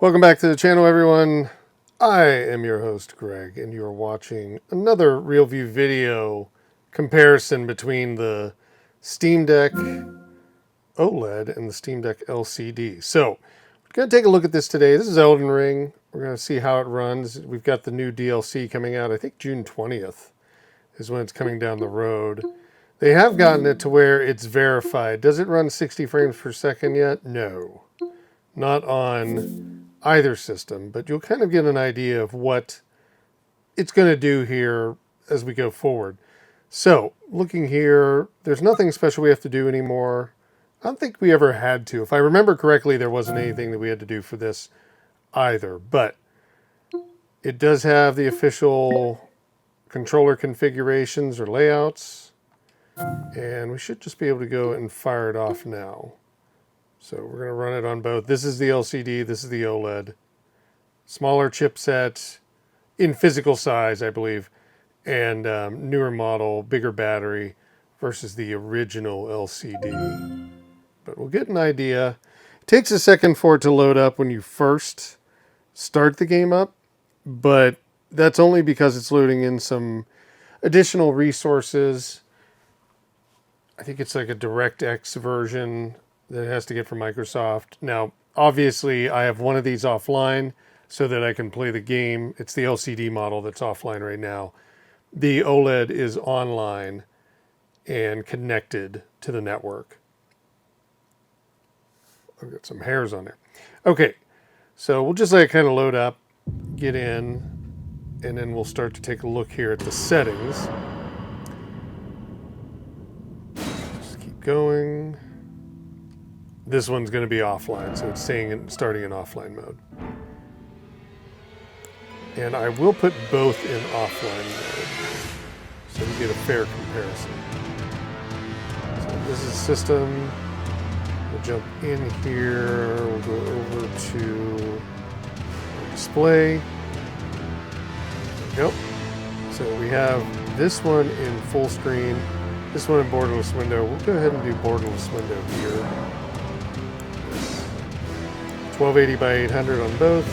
Welcome back to the channel, everyone. I am your host, Greg, and you're watching another RealView video comparison between the Steam Deck Oled and the Steam Deck LCD. So, we're going to take a look at this today. This is Elden Ring. We're going to see how it runs. We've got the new DLC coming out, I think June 20th is when it's coming down the road. They have gotten it to where it's verified. Does it run 60 frames per second yet? No. Not on either system, but you'll kind of get an idea of what it's going to do here as we go forward. So, looking here, there's nothing special we have to do anymore. I don't think we ever had to. If I remember correctly, there wasn't anything that we had to do for this either, but it does have the official controller configurations or layouts, and we should just be able to go and fire it off now. So we're going to run it on both. This is the LCD, this is the OLED. Smaller chipset in physical size, I believe, and newer model, bigger battery versus the original LCD. But we'll get an idea. It takes a second for it to load up when you first start the game up, but that's only because it's loading in some additional resources. I think it's like a DirectX version that it has to get from Microsoft. Now, obviously, I have one of these offline so that I can play the game. It's the LCD model that's offline right now. The OLED is online and connected to the network. I've got some hairs on there. Okay, so we'll just let it kind of load up, get in, and then we'll start to take a look here at the settings. Just keep going. This one's going to be offline, so it's starting in offline mode. And I will put both in offline mode, so we get a fair comparison. So this is system. We'll jump in here. We'll go over to display. There we go. So we have this one in full screen, this one in borderless window. We'll go ahead and do borderless window here. 1280 by 800 on both.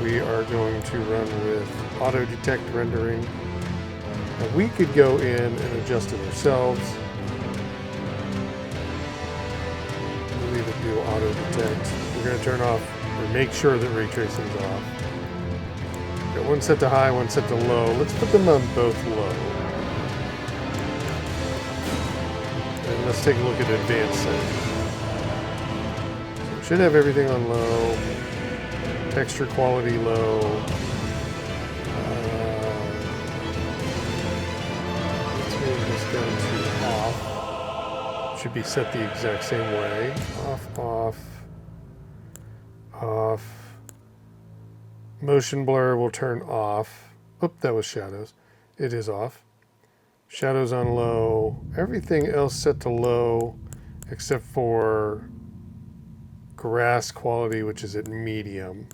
We are going to run with auto detect rendering. Now we could go in and adjust it ourselves. We'll leave it do auto detect. We're going to turn off or make sure that ray tracing is off. Got one set to high, one set to low. Let's put them on both low. And let's take a look at advanced settings. Should have everything on low, texture quality low. Let's move this down to off. Should be set the exact same way. Off, off, off. Motion blur will turn off. Oop, that was shadows. It is off. Shadows on low. Everything else set to low except for grass quality, which is at medium.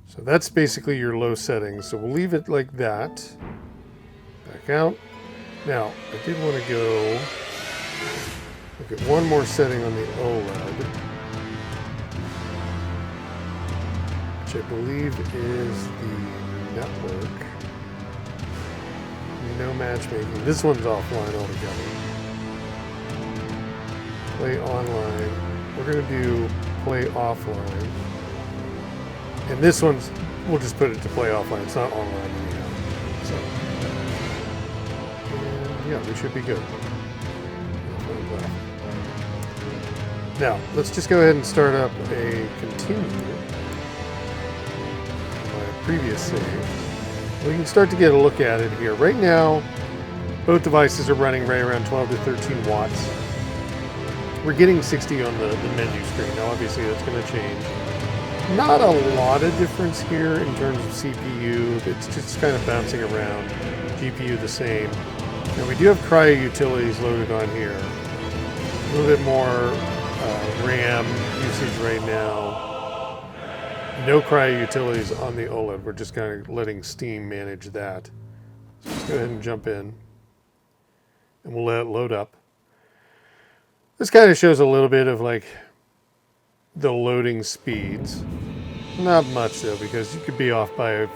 So that's basically your low settings. So we'll leave it like that. Back out. Now, I did want to go look at one more setting on the OLED, which I believe is the network. No matchmaking. This one's offline altogether. Play online. We're going to do play offline. And this one's, we'll just put it to play offline. It's not online anyhow. So, and yeah, we should be good. Now, let's just go ahead and start up a continue. My previous save. We can start to get a look at it here. Right now, both devices are running right around 12 to 13 watts. We're getting 60 on the menu screen. Now, obviously, that's going to change. Not a lot of difference here in terms of CPU. It's just kind of bouncing around. GPU the same. Now, we do have cryo utilities loaded on here. A little bit more RAM usage right now. No cryo utilities on the OLED. We're just kind of letting Steam manage that. So let's go ahead and jump in. And we'll let it load up. This kind of shows a little bit of like the loading speeds. Not much though, because you could be off by a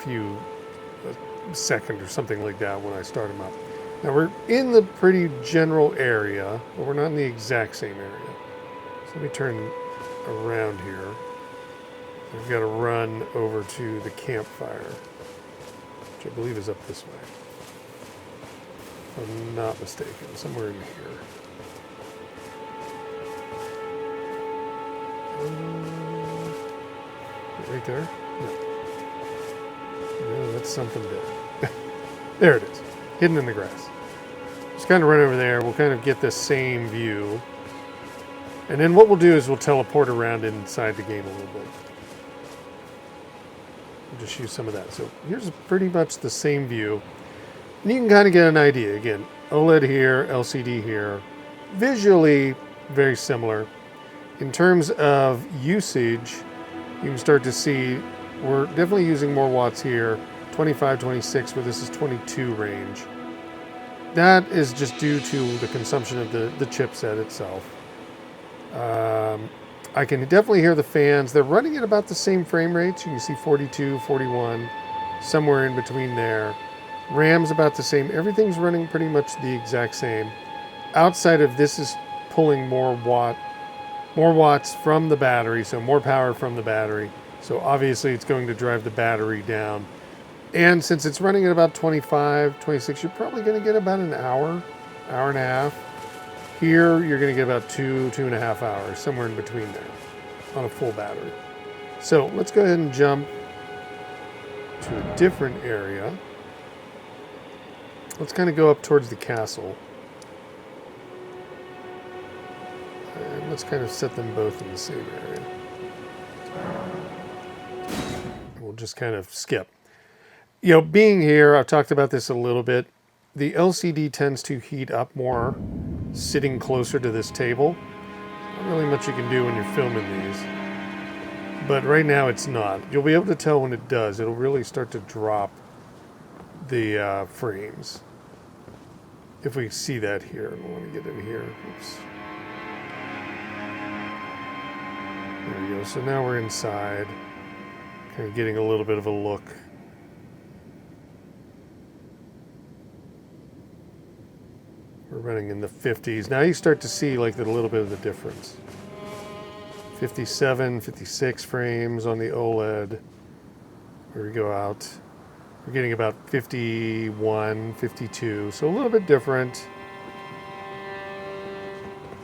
second or something like that when I start them up. Now we're in the pretty general area, but we're not in the exact same area. So let me turn around here. We've got to run over to the campfire, which I believe is up this way. If I'm not mistaken, somewhere in here. Right there? No. No, that's something dead. There it is, hidden in the grass. Just kind of run over there. We'll kind of get the same view. And then what we'll do is we'll teleport around inside the game a little bit. We'll just use some of that. So here's pretty much the same view. And you can kind of get an idea. Again, OLED here, LCD here. Visually, very similar. In terms of usage, you can start to see we're definitely using more watts here. 25, 26, where this is 22 range. That is just due to the consumption of the chipset itself. I can definitely hear the fans. They're running at about the same frame rates. You can see 42, 41, somewhere in between there. RAM's about the same. Everything's running pretty much the exact same. Outside of this is pulling more watts from the battery, so more power from the battery. So obviously it's going to drive the battery down. And since it's running at about 25, 26, you're probably going to get about an hour, hour and a half. Here, you're going to get about 2.5 hours, somewhere in between there, on a full battery. So let's go ahead and jump to a different area. Let's kind of go up towards the castle. And let's kind of set them both in the same area. We'll just kind of skip. You know, being here, I've talked about this a little bit. The LCD tends to heat up more sitting closer to this table. Not really much you can do when you're filming these. But right now it's not. You'll be able to tell when it does. It'll really start to drop the frames. If we see that here, I want to get in here. Oops. There we go. So now we're inside. Kind of getting a little bit of a look. We're running in the 50s. Now you start to see like a little bit of the difference. 57, 56 frames on the OLED. Here we go out. We're getting about 51, 52, so a little bit different.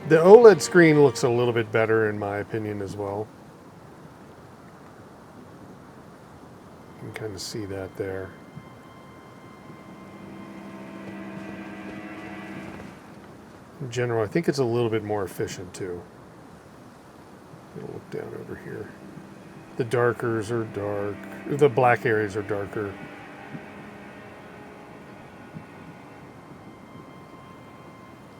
The OLED screen looks a little bit better in my opinion as well. You can kind of see that there. In general, I think it's a little bit more efficient too. I'll look down over here. The darkers are dark. The black areas are darker.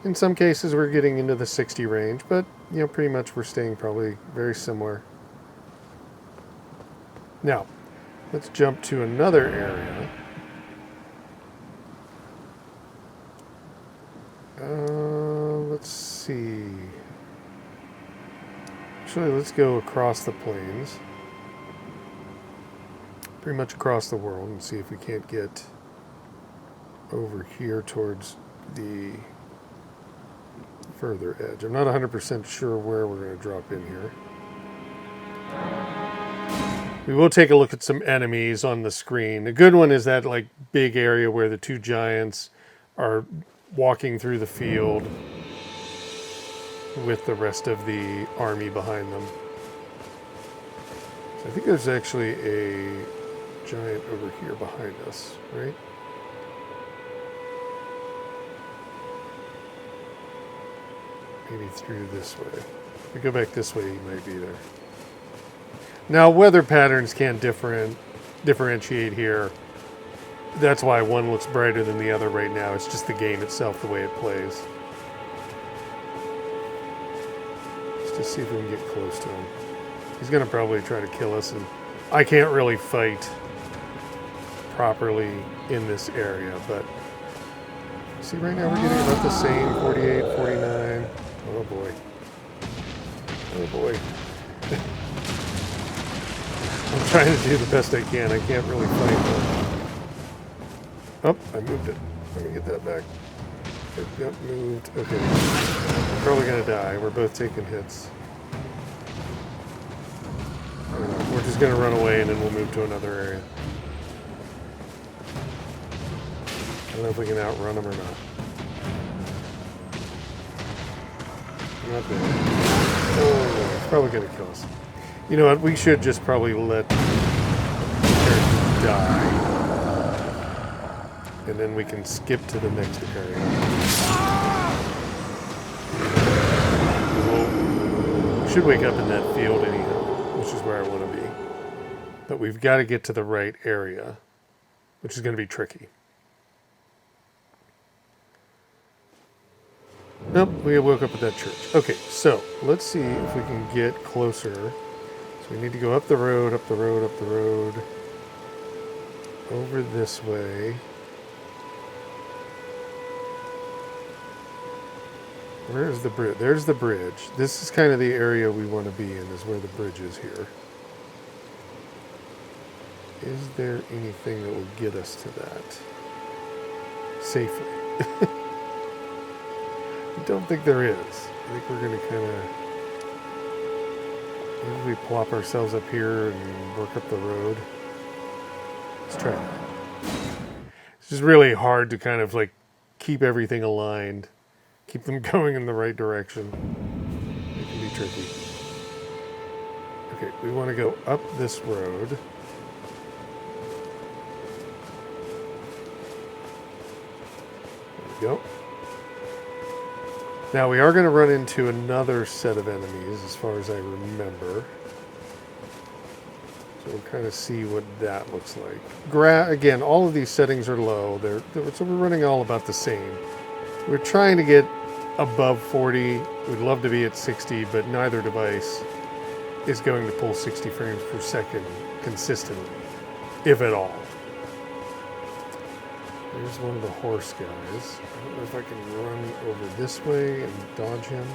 In some cases, we're getting into the 60 range, but you know, pretty much we're staying probably very similar. Now, let's jump to another area. Let's see. Actually, let's go across the plains. Pretty much across the world, and see if we can't get over here towards the further edge. I'm not 100% sure where we're going to drop in here. We will take a look at some enemies on the screen. A good one is that like big area where the two giants are walking through the field with the rest of the army behind them. So I think there's actually a giant over here behind us, right? Maybe through this way. If we go back this way, he might be there. Now, weather patterns can't differentiate here. That's why one looks brighter than the other right now. It's just the game itself, the way it plays. Just to see if we can get close to him. He's going to probably try to kill us, and I can't really fight properly in this area, but see, right now we're getting about the same, 48, 49. Oh boy. Oh boy. I'm trying to do the best I can. I can't really fight them. Oh, I moved it. Let me get that back. It got moved. Okay. I'm probably going to die. We're both taking hits. I don't know. We're just going to run away and then we'll move to another area. I don't know if we can outrun them or not. Not bad. Oh, it's probably going to kill us. You know what? We should just probably let the character die. And then we can skip to the next area. We should wake up in that field anyhow, which is where I want to be. But we've got to get to the right area, which is going to be tricky. Nope, we woke up at that church. Okay, so let's see if we can get closer. So we need to go up the road, up the road, up the road. Over this way. Where's the bridge? There's the bridge. This is kind of the area we want to be in, is where the bridge is here. Is there anything that will get us to that safely? I don't think there is. I think we're going to kind of... Maybe we plop ourselves up here and work up the road. Let's try that. It's just really hard to kind of like keep everything aligned. Keep them going in the right direction. It can be tricky. Okay, we want to go up this road. There we go. Now we are going to run into another set of enemies as far as I remember. So we'll kind of see what that looks like. Again, all of these settings are low. So we're running all about the same. We're trying to get above 40. We'd love to be at 60, but neither device is going to pull 60 frames per second consistently, if at all. There's one of the horse guys. I don't know if I can run over this way and dodge him.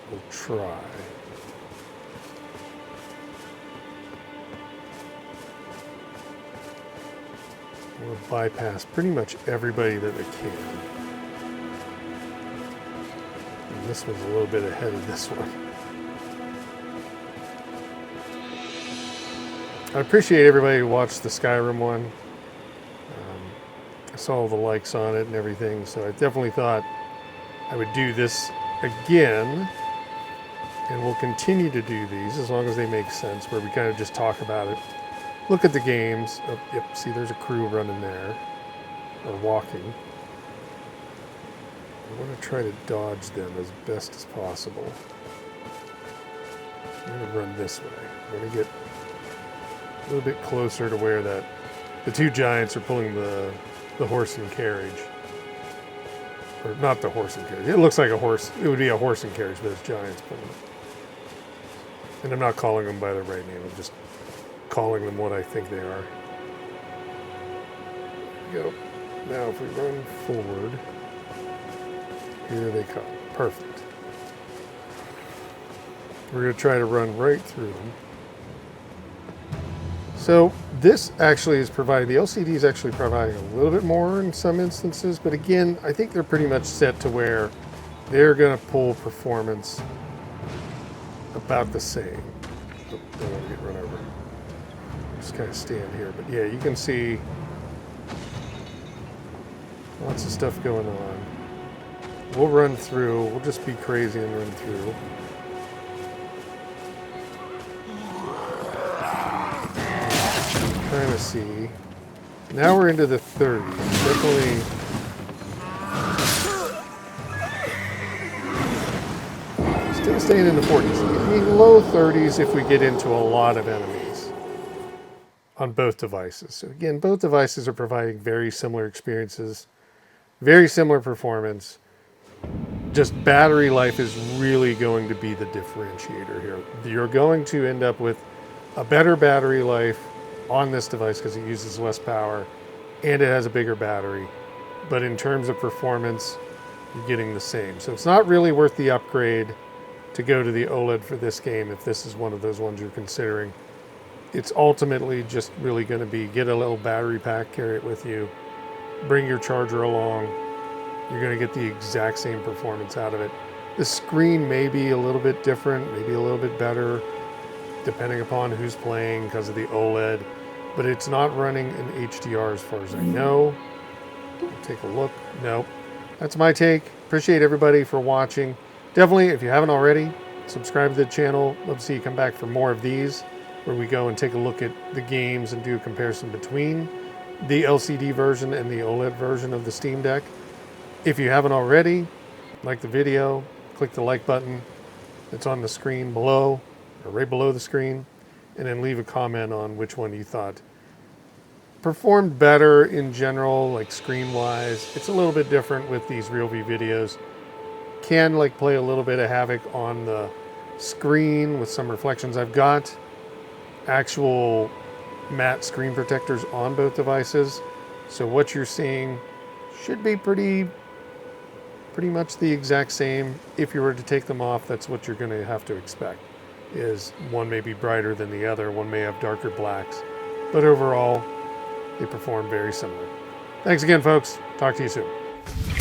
We'll try. We'll bypass pretty much everybody that we can. And this one's a little bit ahead of this one. I appreciate everybody who watched the Skyrim one. I saw all the likes on it and everything, so I definitely thought I would do this again. And we'll continue to do these as long as they make sense, where we kind of just talk about it. Look at the games. Oh, yep, see there's a crew running there. Or walking. I want to try to dodge them as best as possible. I'm going to run this way. I'm going to get a little bit closer to where the two giants are pulling the horse and carriage. Or not the horse and carriage. It looks like a horse. It would be a horse and carriage, but it's giants pulling it. And I'm not calling them by their right name. I'm just calling them what I think they are. There we go. Now if we run forward, here they come. Perfect. We're going to try to run right through them. So this actually is providing, the LCD is actually providing a little bit more in some instances, but again, I think they're pretty much set to where they're going to pull performance about the same. Oh, don't want to get run over. Just kind of stand here, but yeah, you can see lots of stuff going on. We'll run through, we'll just be crazy and run through. Trying to see. Now we're into the 30s. Definitely. Still staying in the 40s. I mean, low 30s if we get into a lot of enemies on both devices. So again, both devices are providing very similar experiences, very similar performance. Just battery life is really going to be the differentiator here. You're going to end up with a better battery life on this device because it uses less power and it has a bigger battery. But in terms of performance, you're getting the same. So it's not really worth the upgrade to go to the OLED for this game if this is one of those ones you're considering. It's ultimately just really going to be get a little battery pack, carry it with you, bring your charger along. You're going to get the exact same performance out of it. The screen may be a little bit different, maybe a little bit better, depending upon who's playing because of the OLED, but it's not running in HDR as far as I know. Take a look. Nope. That's my take. Appreciate everybody for watching. Definitely, if you haven't already, subscribe to the channel. Love to see you come back for more of these, where we go and take a look at the games and do a comparison between the LCD version and the OLED version of the Steam Deck. If you haven't already, like the video, click the like button. It's on the screen below, or right below the screen, and then leave a comment on which one you thought performed better in general, like screen-wise. It's a little bit different with these RealView videos. Can like play a little bit of havoc on the screen with some reflections. I've got actual matte screen protectors on both devices, so what you're seeing should be pretty much the exact same. If you were to take them off, that's what you're going to have to expect, is one may be brighter than the other, one may have darker blacks, but overall they perform very similar. Thanks again, folks. Talk to you soon.